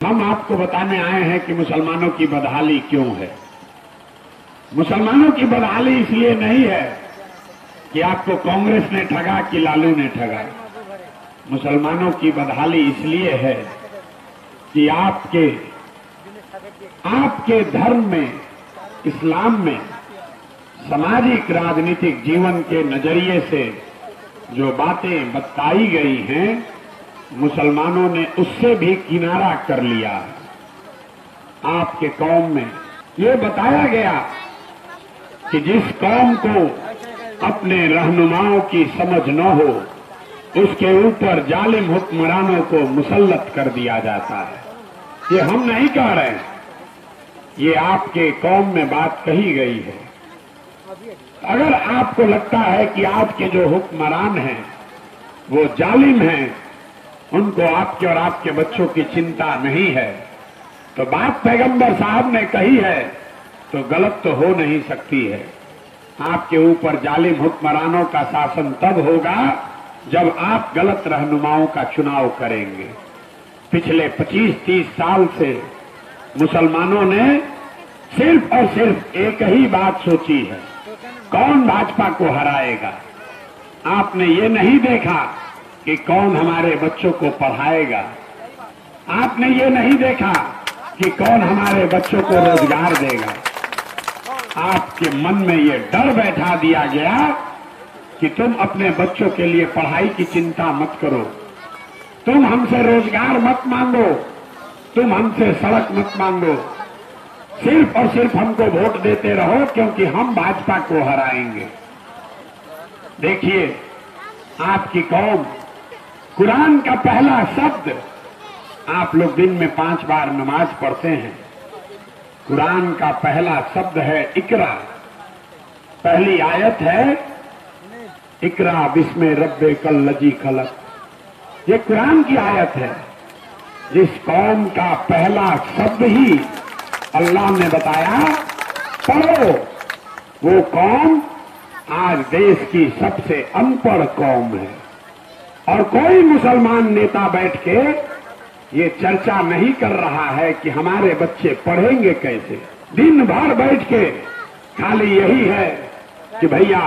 हम आपको बताने आए हैं कि मुसलमानों की बदहाली क्यों है। मुसलमानों की बदहाली इसलिए नहीं है कि आपको कांग्रेस ने ठगा कि लालू ने ठगा। मुसलमानों की बदहाली इसलिए है कि आपके धर्म में, इस्लाम में सामाजिक राजनीतिक जीवन के नजरिए से जो बातें बताई गई हैं, मुसलमानों ने उससे भी किनारा कर लिया है। आपके कौम में ये बताया गया कि जिस कौम को अपने रहनुमाओं की समझ न हो, उसके ऊपर जालिम हुक्मरानों को मुसल्लत कर दिया जाता है। ये हम नहीं कह रहे हैं, ये आपके कौम में बात कही गई है। अगर आपको लगता है कि आज के जो हुक्मरान हैं वो जालिम हैं, उनको आपके और आपके बच्चों की चिंता नहीं है, तो बात पैगंबर साहब ने कही है तो गलत तो हो नहीं सकती है। आपके ऊपर जालिम हुक्मरानों का शासन तब होगा जब आप गलत रहनुमाओं का चुनाव करेंगे। पिछले 25-30 साल से मुसलमानों ने सिर्फ और सिर्फ एक ही बात सोची है, कौन भाजपा को हराएगा। आपने ये नहीं देखा कि कौन हमारे बच्चों को पढ़ाएगा। आपने ये नहीं देखा कि कौन हमारे बच्चों को रोजगार देगा। आपके मन में ये डर बैठा दिया गया कि तुम अपने बच्चों के लिए पढ़ाई की चिंता मत करो, तुम हमसे रोजगार मत मांगो, तुम हमसे सड़क मत मांगो, सिर्फ और सिर्फ हमको वोट देते रहो क्योंकि हम भाजपा को हराएंगे। देखिए, आपकी कौम कुरान का पहला शब्द, आप लोग दिन में 5 बार नमाज पढ़ते हैं, कुरान का पहला शब्द है इकरा। पहली आयत है इकरा बिस्मे रब्बे कल लजी खलक। ये कुरान की आयत है। जिस कौम का पहला शब्द ही अल्लाह ने बताया पढ़ो, वो कौम आज देश की सबसे अनपढ़ कौम है। और कोई मुसलमान नेता बैठ के ये चर्चा नहीं कर रहा है कि हमारे बच्चे पढ़ेंगे कैसे। दिन भर बैठ के खाली यही है कि भैया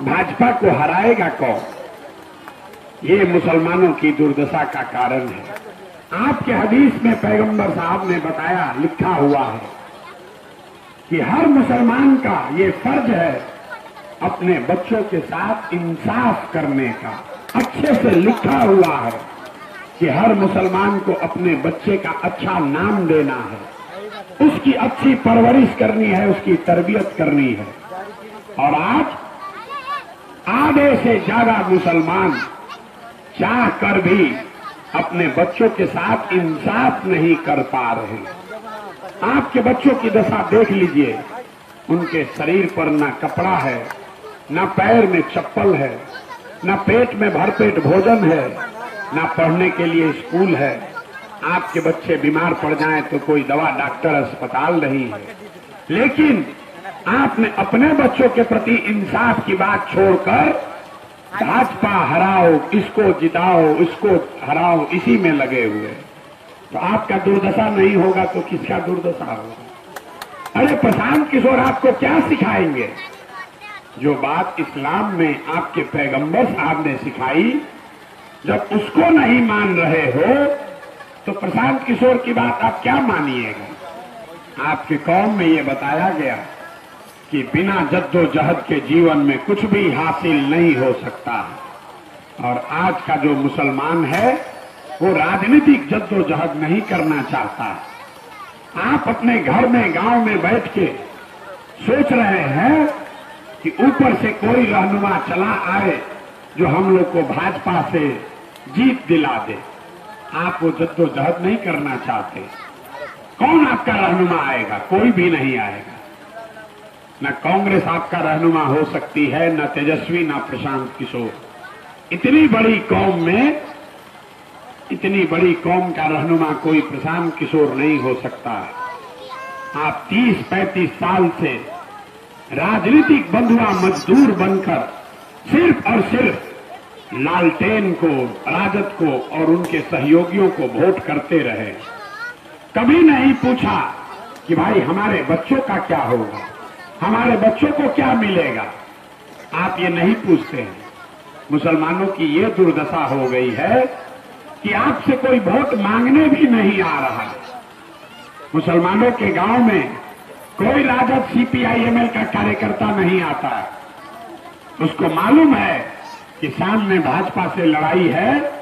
भाजपा को हराएगा कौन। ये मुसलमानों की दुर्दशा का कारण है। आपके हदीस में पैगंबर साहब ने बताया, लिखा हुआ है कि हर मुसलमान का ये फर्ज है अपने बच्चों के साथ इंसाफ करने का। अच्छे से लिखा हुआ है कि हर मुसलमान को अपने बच्चे का अच्छा नाम देना है, उसकी अच्छी परवरिश करनी है, उसकी तरबियत करनी है। और आज आधे से ज्यादा मुसलमान चाह कर भी अपने बच्चों के साथ इंसाफ नहीं कर पा रहे। आपके बच्चों की दशा देख लीजिए, उनके शरीर पर ना कपड़ा है, ना पैर में चप्पल है, ना पेट में भरपेट भोजन है, ना पढ़ने के लिए स्कूल है। आपके बच्चे बीमार पड़ जाएं तो कोई दवा, डॉक्टर, अस्पताल नहीं है। लेकिन आपने अपने बच्चों के प्रति इंसाफ की बात छोड़कर भाजपा हराओ, इसको जिताओ, इसको हराओ, इसी में लगे हुए। तो आपका दुर्दशा नहीं होगा तो किसका दुर्दशा होगा। अरे प्रशांत किशोर आपको क्या सिखाएंगे? जो बात इस्लाम में आपके पैगंबर साहब ने सिखाई, जब उसको नहीं मान रहे हो तो प्रशांत किशोर की बात आप क्या मानिएगा। आपके कौम में ये बताया गया कि बिना जद्दोजहद के जीवन में कुछ भी हासिल नहीं हो सकता। और आज का जो मुसलमान है वो राजनीतिक जद्दोजहद नहीं करना चाहता। आप अपने घर में, गांव में बैठ के सोच रहे हैं कि ऊपर से कोई रहनुमा चला आए जो हम लोग को भाजपा से जीत दिला दे। आप वो जद्दोजहद नहीं करना चाहते। कौन आपका रहनुमा आएगा? कोई भी नहीं आएगा। न कांग्रेस आपका रहनुमा हो सकती है, न तेजस्वी, न प्रशांत किशोर। इतनी बड़ी कौम में, इतनी बड़ी कौम का रहनुमा कोई प्रशांत किशोर नहीं हो सकता। आप 30-35 साल से राजनीतिक बंधुआ मजदूर बनकर सिर्फ और सिर्फ लालटेन को, राजद को और उनके सहयोगियों को वोट करते रहे। कभी नहीं पूछा कि भाई हमारे बच्चों का क्या होगा, हमारे बच्चों को क्या मिलेगा। आप ये नहीं पूछते हैं। मुसलमानों की ये दुर्दशा हो गई है कि आपसे कोई वोट मांगने भी नहीं आ रहा। मुसलमानों के गांव में कोई राजद सीपीआईएमएल का कार्यकर्ता नहीं आता है। उसको मालूम है कि सामने भाजपा से लड़ाई है,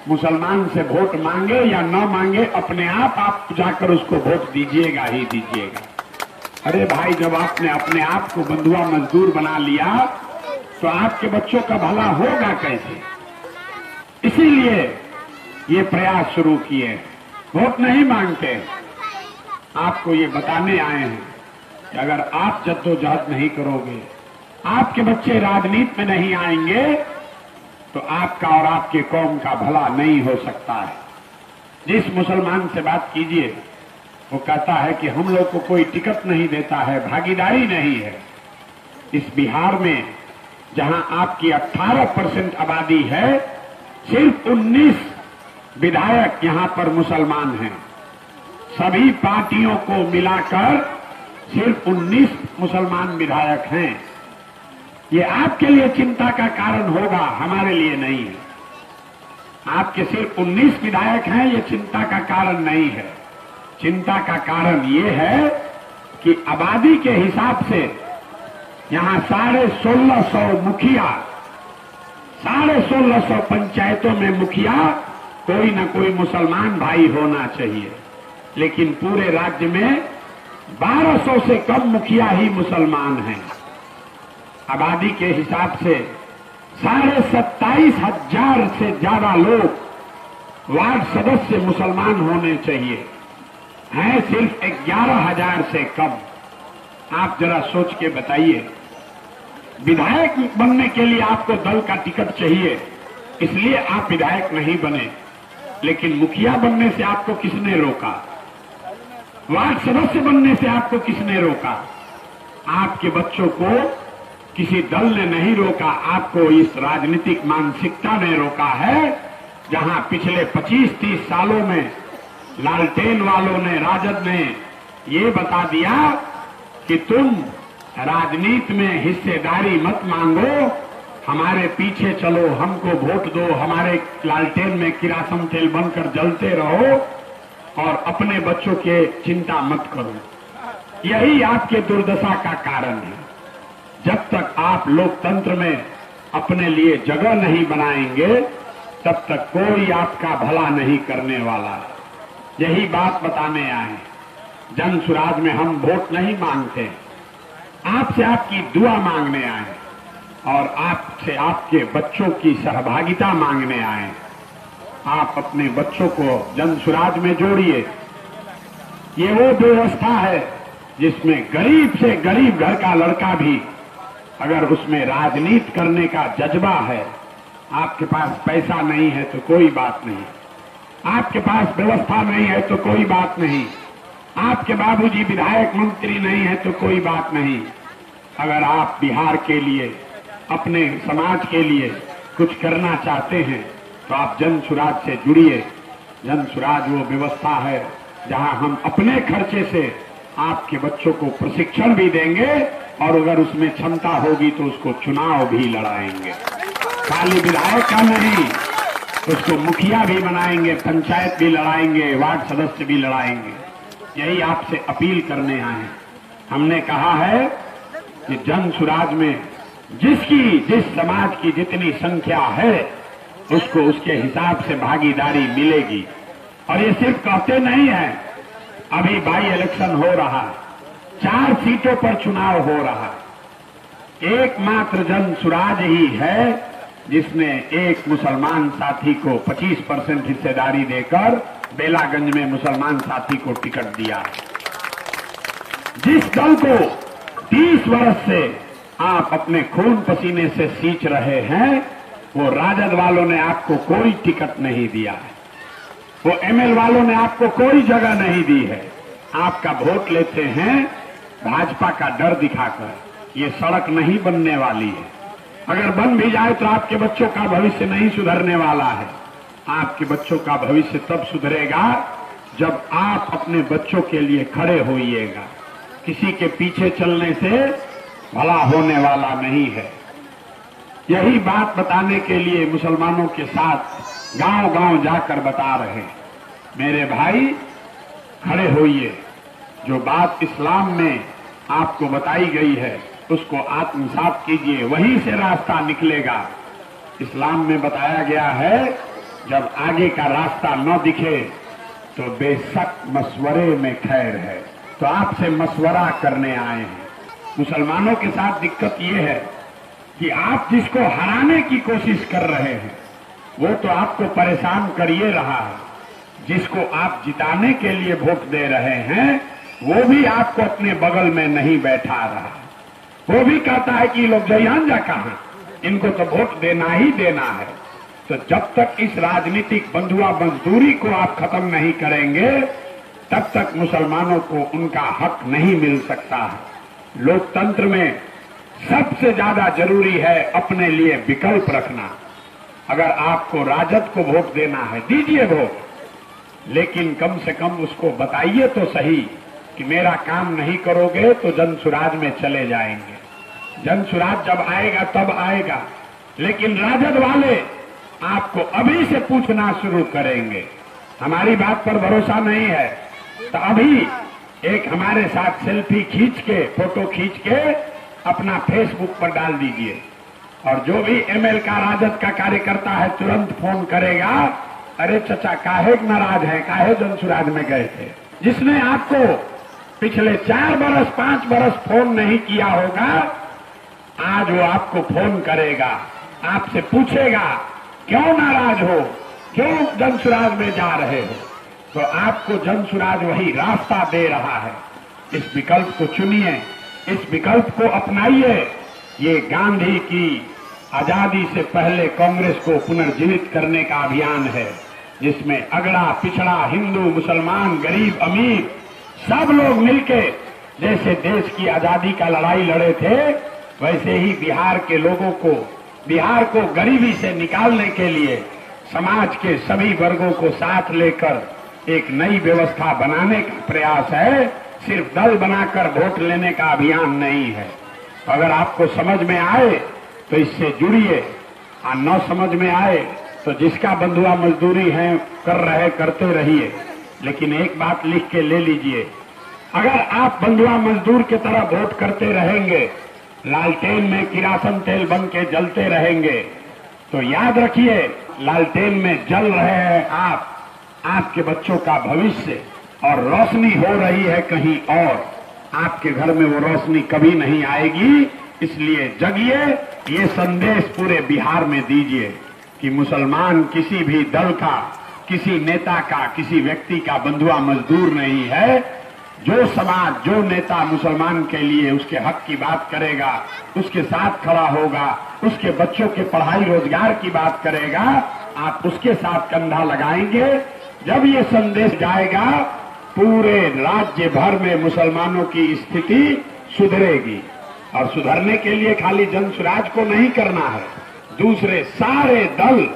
मुसलमान से वोट मांगे या न मांगे अपने आप जाकर उसको वोट दीजिएगा ही दीजिएगा। अरे भाई, जब आपने अपने आप को बंधुआ मजदूर बना लिया तो आपके बच्चों का भला होगा कैसे। इसीलिए ये प्रयास शुरू किए। वोट नहीं मांगते, आपको ये बताने आए हैं कि अगर आप जद्दोजहद नहीं करोगे, आपके बच्चे राजनीति में नहीं आएंगे तो आपका और आपके कौम का भला नहीं हो सकता है। जिस मुसलमान से बात कीजिए वो कहता है कि हम लोग को कोई टिकट नहीं देता है, भागीदारी नहीं है। इस बिहार में जहां आपकी 18% आबादी है, सिर्फ 19 विधायक यहां पर मुसलमान हैं। सभी पार्टियों को मिलाकर सिर्फ 19 मुसलमान विधायक हैं। ये आपके लिए चिंता का कारण होगा, हमारे लिए नहीं है। आपके सिर्फ 19 विधायक हैं, ये चिंता का कारण नहीं है। चिंता का कारण ये है कि आबादी के हिसाब से यहां 1650 मुखिया, 1650 पंचायतों में मुखिया कोई न कोई मुसलमान भाई होना चाहिए, लेकिन पूरे राज्य में 1200 से कम मुखिया ही मुसलमान हैं। आबादी के हिसाब से 27,500 से ज्यादा लोग वार्ड सदस्य मुसलमान होने चाहिए, हैं सिर्फ 11,000 से कम। आप जरा सोच के बताइए, विधायक बनने के लिए आपको दल का टिकट चाहिए, इसलिए आप विधायक नहीं बने, लेकिन मुखिया बनने से आपको किसने रोका? वार्ड सदस्य बनने से आपको किसने रोका? आपके बच्चों को किसी दल ने नहीं रोका, आपको इस राजनीतिक मानसिकता ने रोका है, जहां पिछले 25-30 सालों में लालटेन वालों ने, राजद ने ये बता दिया कि तुम राजनीति में हिस्सेदारी मत मांगो, हमारे पीछे चलो, हमको वोट दो, हमारे लालटेन में किरासन तेल बनकर जलते रहो और अपने बच्चों के चिंता मत करो। यही आपके दुर्दशा का कारण है। जब तक आप लोकतंत्र में अपने लिए जगह नहीं बनाएंगे, तब तक कोई आपका भला नहीं करने वाला है। यही बात बताने आए। जन सुराज में हम वोट नहीं मांगते, आपसे आपकी दुआ मांगने आए और आपसे आपके बच्चों की सहभागिता मांगने आए। आप अपने बच्चों को जन सुराज में जोड़िए। ये वो व्यवस्था है जिसमें गरीब से गरीब घर का लड़का भी अगर उसमें राजनीति करने का जज्बा है, आपके पास पैसा नहीं है तो कोई बात नहीं, आपके पास व्यवस्था नहीं है तो कोई बात नहीं, आपके बाबूजी विधायक मंत्री नहीं है तो कोई बात नहीं, अगर आप बिहार के लिए, अपने समाज के लिए कुछ करना चाहते हैं तो आप जन सुराज से जुड़िए। जन सुराज वो व्यवस्था है जहां हम अपने खर्चे से आपके बच्चों को प्रशिक्षण भी देंगे और अगर उसमें क्षमता होगी तो उसको चुनाव भी लड़ाएंगे। खाली विधायक का नहीं, उसको मुखिया भी बनाएंगे, पंचायत भी लड़ाएंगे, वार्ड सदस्य भी लड़ाएंगे। यही आपसे अपील करने आए हैं। हमने कहा है कि जन सुराज में जिस समाज की जितनी संख्या है उसको उसके हिसाब से भागीदारी मिलेगी। और ये सिर्फ कहते नहीं है, अभी बाई इलेक्शन हो रहा है, 4 सीटों पर चुनाव हो रहा है। एकमात्र जन सुराज ही है जिसने एक मुसलमान साथी को 25% हिस्सेदारी देकर बेलागंज में मुसलमान साथी को टिकट दिया। जिस दल को 30 वर्ष से आप अपने खून पसीने से सींच रहे हैं, वो राजद वालों ने आपको कोई टिकट नहीं दिया है, वो एमएल वालों ने आपको कोई जगह नहीं दी है। आपका वोट लेते हैं भाजपा का डर दिखाकर। ये सड़क नहीं बनने वाली है, अगर बन भी जाए तो आपके बच्चों का भविष्य नहीं सुधरने वाला है। आपके बच्चों का भविष्य तब सुधरेगा जब आप अपने बच्चों के लिए खड़े होइएगा। किसी के पीछे चलने से भला होने वाला नहीं है। यही बात बताने के लिए मुसलमानों के साथ गांव-गांव जाकर बता रहे हैं, मेरे भाई खड़े होइए। जो बात इस्लाम में आपको बताई गई है उसको आत्मसात कीजिए, वहीं से रास्ता निकलेगा। इस्लाम में बताया गया है, जब आगे का रास्ता न दिखे तो बेशक मशवरे में खैर है। तो आपसे मशवरा करने आए हैं। मुसलमानों के साथ दिक्कत ये है कि आप जिसको हराने की कोशिश कर रहे हैं वो तो आपको परेशान करिए रहा है, जिसको आप जिताने के लिए वोट दे रहे हैं वो भी आपको अपने बगल में नहीं बैठा रहा। वो भी कहता है कि लोग जयान जा कहां, इनको तो वोट देना ही देना है। तो जब तक इस राजनीतिक बंधुआ मजदूरी को आप खत्म नहीं करेंगे तब तक मुसलमानों को उनका हक नहीं मिल सकता है। लोकतंत्र में सबसे ज्यादा जरूरी है अपने लिए विकल्प रखना। अगर आपको राजद को वोट देना है दीजिए वोट, लेकिन कम से कम उसको बताइए तो सही कि मेरा काम नहीं करोगे तो जनसुराज में चले जाएंगे। जनसुराज जब आएगा तब आएगा, लेकिन राजद वाले आपको अभी से पूछना शुरू करेंगे। हमारी बात पर भरोसा नहीं है तो अभी एक हमारे साथ सेल्फी खींच के, फोटो खींच के अपना फेसबुक पर डाल दीजिए, और जो भी एमएल का राजद का कार्यकर्ता है तुरंत फोन करेगा, अरे चचा काहे नाराज है, काहे जनसुराज में गए थे। जिसने आपको पिछले 4 बरस 5 बरस फोन नहीं किया होगा, आज वो आपको फोन करेगा, आपसे पूछेगा क्यों नाराज हो, क्यों जनसुराज में जा रहे हो। तो आपको जनसुराज वही रास्ता दे रहा है। इस विकल्प को चुनिए, इस विकल्प को अपनाइए। ये गांधी की आजादी से पहले कांग्रेस को पुनर्जीवित करने का अभियान है, जिसमें अगड़ा पिछड़ा, हिंदू मुसलमान, गरीब अमीर सब लोग मिलके जैसे देश की आजादी का लड़ाई लड़े थे, वैसे ही बिहार के लोगों को, बिहार को गरीबी से निकालने के लिए समाज के सभी वर्गों को साथ लेकर एक नई व्यवस्था बनाने का प्रयास है। सिर्फ दल बनाकर वोट लेने का अभियान नहीं है। अगर आपको समझ में आए तो इससे जुड़िए, और न समझ में आए तो जिसका बंधुआ मजदूरी है कर रहे करते रहिए। लेकिन एक बात लिख के ले लीजिए, अगर आप बंधुआ मजदूर की तरह वोट करते रहेंगे, लालटेन में किरासन तेल बन के जलते रहेंगे, तो याद रखिए लालटेन में जल रहे हैं आप, आपके बच्चों का भविष्य, और रोशनी हो रही है कहीं और। आपके घर में वो रोशनी कभी नहीं आएगी। इसलिए जगिए, ये संदेश पूरे बिहार में दीजिए कि मुसलमान किसी भी दल का, किसी नेता का, किसी व्यक्ति का बंधुआ मजदूर नहीं है। जो समाज, जो नेता मुसलमान के लिए उसके हक की बात करेगा, उसके साथ खड़ा होगा, उसके बच्चों के पढ़ाई रोजगार की बात करेगा, आप उसके साथ कंधा लगाएंगे। जब ये संदेश जाएगा पूरे राज्य भर में मुसलमानों की स्थिति सुधरेगी। और सुधरने के लिए खाली जनसुराज को नहीं करना है, दूसरे सारे दल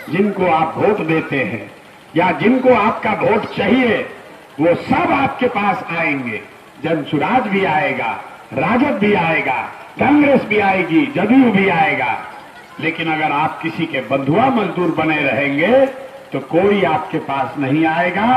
जिनको आप वोट देते हैं या जिनको आपका वोट चाहिए वो सब आपके पास आएंगे। जनसुराज भी आएगा, राजद भी आएगा, कांग्रेस भी आएगी, जदयू भी आएगा। लेकिन अगर आप किसी के बंधुआ मजदूर बने रहेंगे तो कोई आपके पास नहीं आएगा।